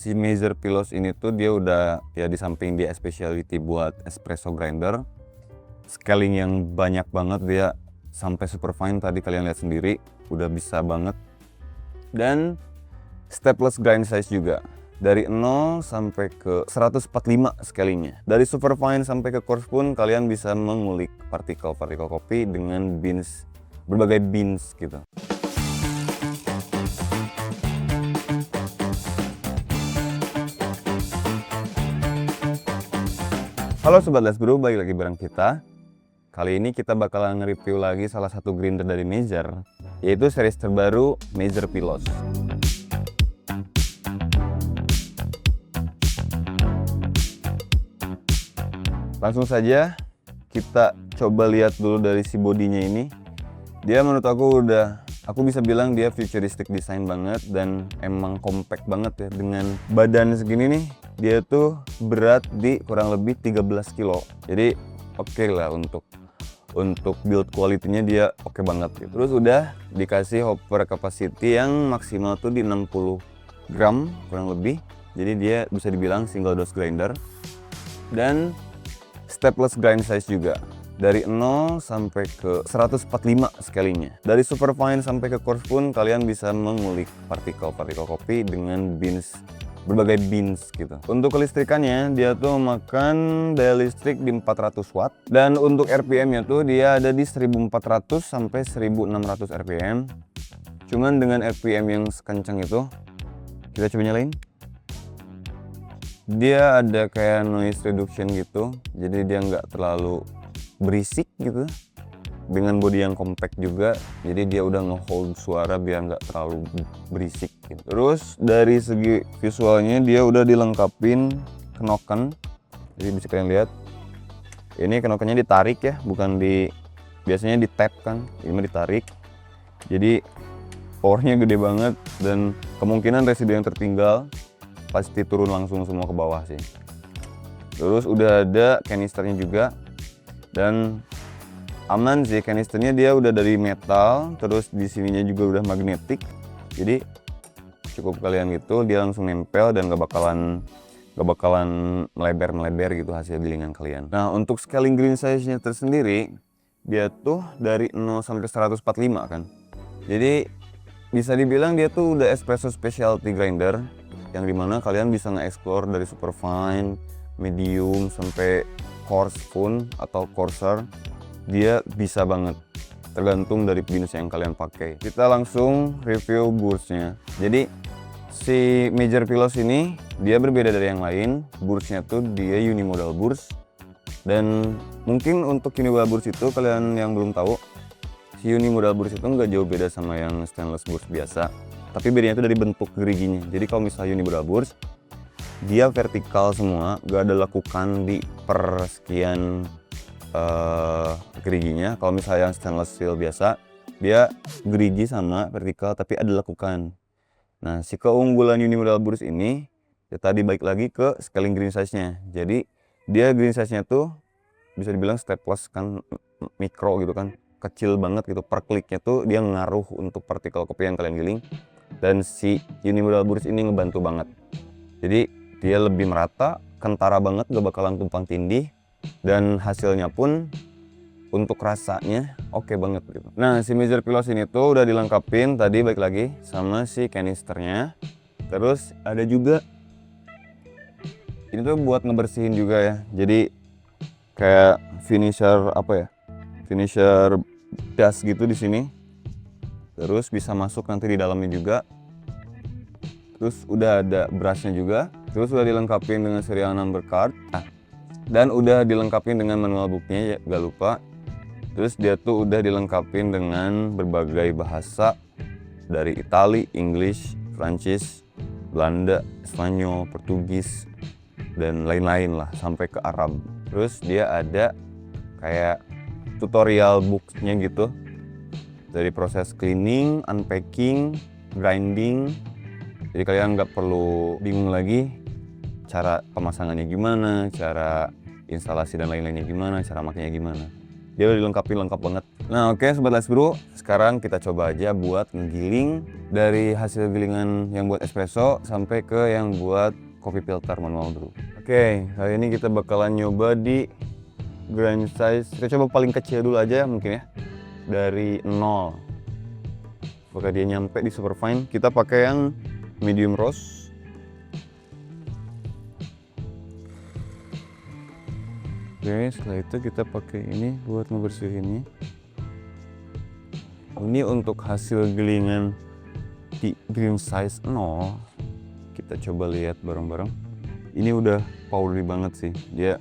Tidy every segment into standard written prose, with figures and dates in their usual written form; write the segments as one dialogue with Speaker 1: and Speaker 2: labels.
Speaker 1: Si Mazer Pilos ini tuh dia udah ya di samping dia specialty buat espresso grinder, scaling yang banyak banget, dia sampai super fine tadi kalian lihat sendiri, udah bisa banget. Dan stepless grind size juga. Dari 0 sampai ke 145 scalingnya. Dari super fine sampai ke coarse pun kalian bisa mengulik partikel-partikel kopi dengan beans, berbagai beans gitu. Halo Sobat Let's Brew, balik lagi bareng kita. Kali ini kita bakalan nge-review lagi salah satu grinder dari Mazer, yaitu series terbaru Mazer Pilos. Langsung saja kita coba lihat dulu dari si bodinya ini. Dia menurut aku aku bisa bilang dia futuristic design banget dan emang compact banget ya. Dengan badan segini nih, dia tuh berat di kurang lebih 13 kilo. Jadi oke lah untuk build quality-nya dia oke banget gitu. Terus udah dikasih hopper capacity yang maksimal tuh di 60 gram kurang lebih. Jadi dia bisa dibilang single dose grinder. Dan stepless grind size juga. Dari 0 sampai ke 145 scalingnya. Dari super fine sampai ke coarse pun kalian bisa mengulik partikel-partikel kopi dengan beans, berbagai beans gitu. Untuk kelistrikannya dia tuh memakan daya listrik di 400 watt. Dan untuk RPM-nya tuh dia ada di 1400 sampai 1600 RPM. Cuman dengan RPM yang sekencang itu, kita coba nyalain. Dia ada kayak noise reduction gitu, jadi dia nggak terlalu berisik gitu. Dengan bodi yang compact juga, jadi dia udah nge-hold suara biar nggak terlalu berisik gitu. Terus dari segi visualnya dia udah dilengkapin knocken, jadi bisa kalian lihat. Ini knockennya ditarik ya, bukan biasanya di tap kan, ini ditarik. Jadi powernya gede banget dan kemungkinan residu yang tertinggal pasti turun langsung semua ke bawah sih. Terus udah ada kanisternya juga dan aman sih, kanisternya dia udah dari metal, terus di sininya juga udah magnetik. Jadi cukup kalian gitu dia langsung nempel dan gak bakalan melebar gitu hasil gilingan kalian. Nah, untuk scaling green size-nya tersendiri dia tuh dari 0 sampai 145 kan. Jadi bisa dibilang dia tuh udah espresso specialty grinder, yang dimana kalian bisa nge-explore dari super fine, medium, sampai coarse pun atau coarser. Dia bisa banget, tergantung dari beans yang kalian pakai. Kita langsung review burstnya. Jadi si Mazer Pilos ini dia berbeda dari yang lain. Burstnya tuh dia unimodal burst. Dan mungkin untuk unimodal burst itu kalian yang belum tahu, si unimodal burst itu nggak jauh beda sama yang stainless burst biasa. Tapi bedanya itu dari bentuk geriginya. Jadi kalau misalnya unimodal burst, dia vertikal semua, gak ada lekukan di persekian geriginya. Kalau misalnya yang stainless steel biasa, dia gerigi sama vertikal tapi ada lekukan. Nah, si keunggulan unimodal burst ini ya tadi balik lagi ke scaling green size-nya. Jadi dia green size-nya tuh bisa dibilang stepless kan, mikro gitu kan, kecil banget gitu. Per kliknya tuh dia ngaruh untuk partikel kopi yang kalian giling. Dan si unimodal burst ini ngebantu banget. Jadi dia lebih merata, kentara banget, gak bakalan tumpang tindih. Dan hasilnya pun untuk rasanya oke banget gitu. Nah, si Mazer Pilos ini tuh udah dilengkapin tadi balik lagi sama si kanisternya. Terus ada juga ini tuh buat ngebersihin juga ya. Jadi kayak finisher finisher dust gitu di sini. Terus bisa masuk nanti di dalamnya juga. Terus udah ada brushnya juga. Terus udah dilengkapi dengan serial number card. Dan udah dilengkapi dengan manual booknya ya, gak lupa. Terus dia tuh udah dilengkapi dengan berbagai bahasa dari Itali, English, Prancis, Belanda, Spanyol, Portugis, dan lain-lain lah sampai ke Arab. Terus dia ada kayak tutorial booknya gitu. Dari proses cleaning, unpacking, grinding. Jadi kalian nggak perlu bingung lagi cara pemasangannya gimana, cara instalasi dan lain-lainnya gimana, cara makainya gimana. Dia udah dilengkapi lengkap banget. Nah oke Sobat Let's Brew, sekarang kita coba aja buat ngegiling dari hasil gilingan yang buat espresso sampai ke yang buat kopi filter manual brew. Oke, kali ini kita bakalan nyoba di grind size. Kita coba paling kecil dulu aja mungkin ya, dari 0. Apakah dia nyampe di super fine? Kita pakai yang medium roast. Oke, setelah itu kita pakai ini buat ngebersihin ini. Ini untuk hasil gilingan di grind size 0. Kita coba lihat bareng-bareng. Ini udah powdery banget sih. Dia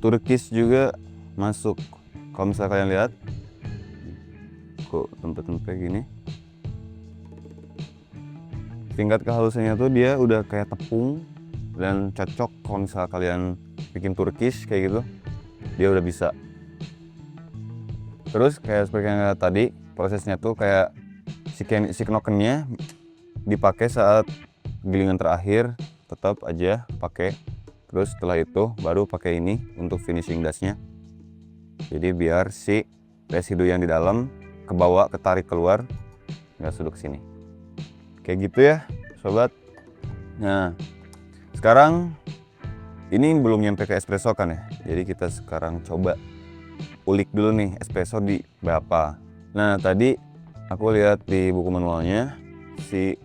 Speaker 1: turkis juga masuk. Kalau misalnya kalian lihat, kok tempe-tempe gini. Tingkat kehalusannya tuh dia udah kayak tepung dan cocok kalau misalnya kalian bikin turkis kayak gitu. Dia udah bisa. Terus kayak seperti yang tadi, prosesnya tuh kayak si knokennya dipakai saat gilingan terakhir, tetap aja pakai. Terus setelah itu baru pakai ini untuk finishing dustnya. Jadi biar si residu yang di dalam kebawa, ketarik keluar, nggak sudut sini. Kayak gitu ya sobat. Nah sekarang ini belum nyampe ke espresso kan ya, jadi kita sekarang coba ulik dulu nih espresso di berapa. Nah tadi aku lihat di buku manualnya si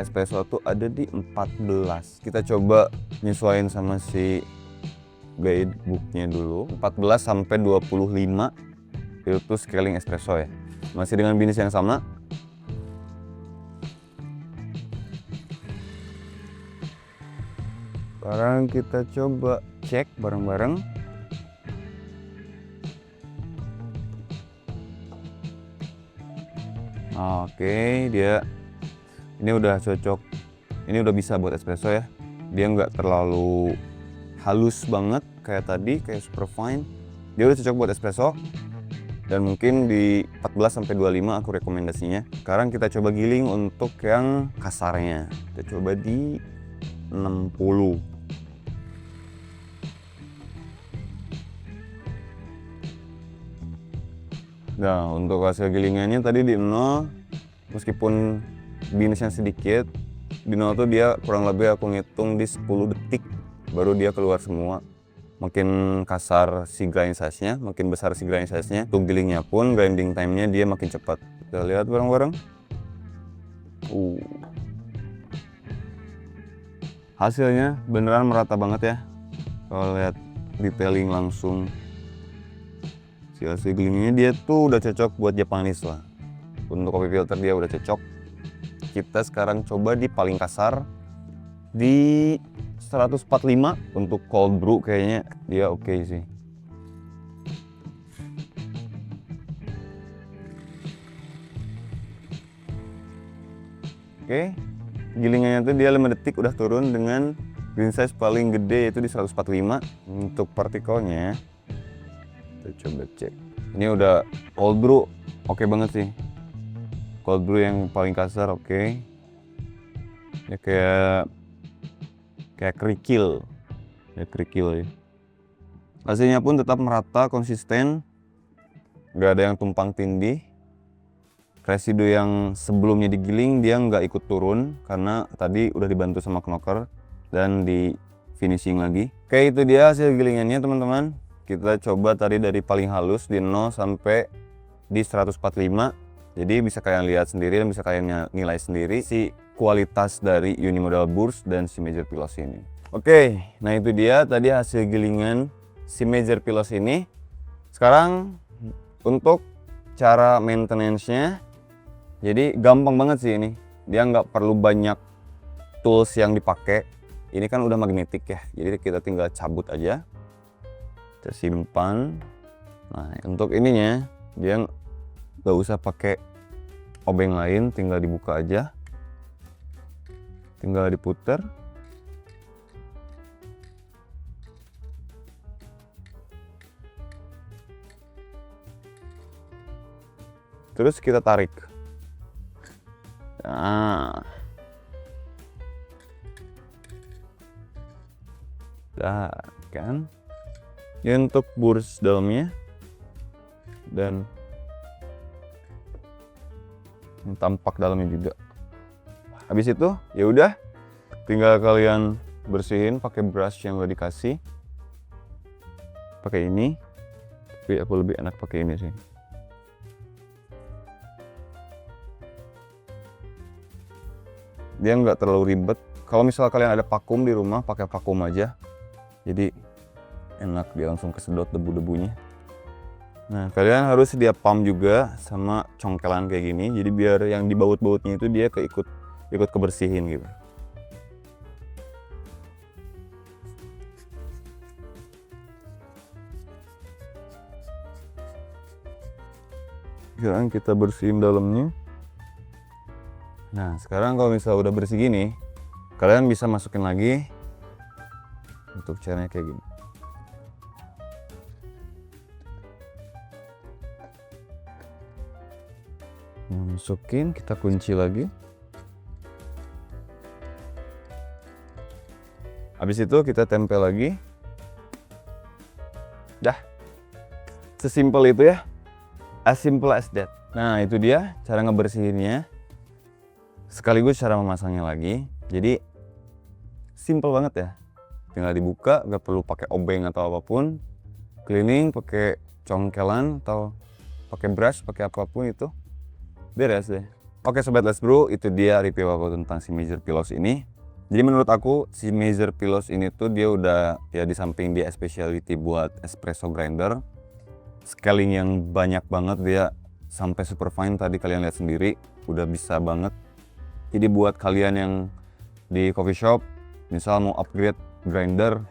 Speaker 1: espresso tuh ada di 14. Kita coba nyesuaiin sama si guidebooknya dulu. 14 sampai 25 itu tuh scaling espresso ya, masih dengan binis yang sama. Sekarang kita coba cek bareng-bareng. Oke, dia ini udah cocok. Ini udah bisa buat espresso ya. Dia nggak terlalu halus banget kayak tadi, kayak super fine. Dia udah cocok buat espresso. Dan mungkin di 14 sampai 25 aku rekomendasinya. Sekarang kita coba giling untuk yang kasarnya. Kita coba di 60. Nah untuk hasil gilingannya tadi di 0, meskipun binisnya sedikit, di 0 tuh dia kurang lebih aku ngitung di 10 detik baru dia keluar semua. Makin kasar si grind size-nya, makin besar si grind size-nya, untuk gilingnya pun grinding time-nya dia makin cepat. Kita lihat bareng-bareng. Hasilnya beneran merata banget ya. Kalau lihat detailing langsung. Hasil gilingnya dia tuh udah cocok buat Japanese lah. Untuk kopi filter dia udah cocok. Kita sekarang coba di paling kasar di 145 untuk cold brew, kayaknya dia oke sih. Oke, gilingannya tuh dia 5 detik udah turun dengan grind size paling gede yaitu di 145. Untuk partikelnya kita coba cek. Ini udah cold brew, oke banget sih. Cold brew yang paling kasar oke. Ya kayak kerikil. Ya kerikil ya. Hasilnya pun tetap merata, konsisten. Gak ada yang tumpang tindih. Residu yang sebelumnya digiling dia nggak ikut turun karena tadi udah dibantu sama knocker dan di finishing lagi. Oke, itu dia hasil gilingannya teman-teman. Kita coba tadi dari paling halus di 0 sampai di 145. Jadi bisa kalian lihat sendiri dan bisa kalian nilai sendiri si kualitas dari Unimodal Burst dan si Major Pilos ini. Oke, nah itu dia tadi hasil gilingan si Major Pilos ini. Sekarang untuk cara maintenance-nya, jadi gampang banget sih ini. Dia nggak perlu banyak tools yang dipakai. Ini kan udah magnetik ya, jadi kita tinggal cabut aja. Kita simpan. Nah untuk ininya dia nggak usah pakai obeng lain, tinggal dibuka aja, tinggal diputer. Terus kita tarik. Nah dah kan. Ini untuk burst dalamnya dan tampak dalamnya juga. Habis itu ya udah, tinggal kalian bersihin pakai brush yang udah dikasih. Pakai ini, tapi aku lebih enak pakai ini sih. Dia nggak terlalu ribet. Kalau misal kalian ada vakum di rumah, pakai vakum aja. Jadi enak, dia langsung kesedot debu-debunya. Nah, kalian harus sedia pump juga sama congkelan kayak gini. Jadi biar yang di baut-bautnya itu dia ikut kebersihin gitu. Sekarang kita bersihin dalamnya. Nah, sekarang kalau misalnya udah bersih gini, kalian bisa masukin lagi. Untuk caranya kayak gini. Masukin, kita kunci lagi. Habis itu kita tempel lagi. Dah. Sesimpel itu ya. As simple as that. Nah, itu dia cara ngebersihinnya. Sekaligus cara memasangnya lagi. Jadi simple banget ya. Tinggal dibuka, nggak perlu pakai obeng atau apapun. Cleaning pakai congkelan atau pakai brush, pakai apapun itu beres deh. Oke sobat Let's Brew, itu dia review aku tentang si Major Pillows ini. Jadi menurut aku si Major Pillows ini tuh dia udah ya di samping dia specialty buat espresso grinder, scaling yang banyak banget, dia sampai super fine tadi kalian lihat sendiri, udah bisa banget. Jadi buat kalian yang di coffee shop misal mau upgrade grinder,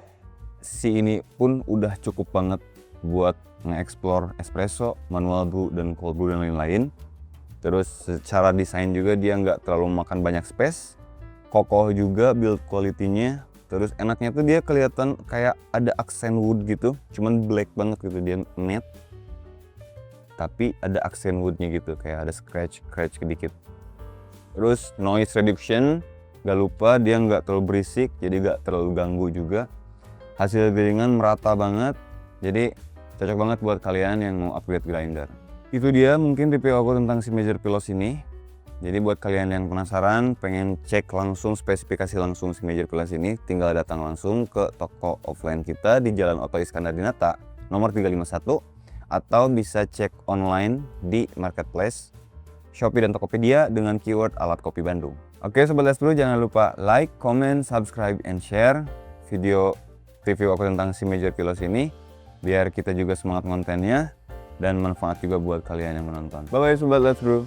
Speaker 1: si ini pun udah cukup banget buat nge-explore espresso, manual brew, dan cold brew dan lain-lain. Terus secara desain juga dia nggak terlalu makan banyak space, kokoh juga build quality-nya. Terus enaknya tuh dia kelihatan kayak ada aksen wood gitu, cuman black banget gitu, dia matte tapi ada aksen woodnya gitu, kayak ada scratch sedikit. Terus noise reduction, gak lupa dia nggak terlalu berisik, jadi nggak terlalu ganggu juga. Hasil gilingan merata banget, jadi cocok banget buat kalian yang mau upgrade grinder. Itu dia mungkin review aku tentang si Major Pillows ini. Jadi buat kalian yang penasaran, pengen cek langsung spesifikasi langsung si Major Pillows ini, tinggal datang langsung ke toko offline kita di Jalan Oto Iskandar Dinata nomor 351, atau bisa cek online di marketplace Shopee dan Tokopedia dengan keyword alat kopi Bandung. Oke Sobat Let's Brew, jangan lupa like, comment, subscribe, and share video review aku tentang si Major Pillows ini, biar kita juga semangat kontennya dan manfaat juga buat kalian yang menonton. Bye bye Sobat Let's Brew.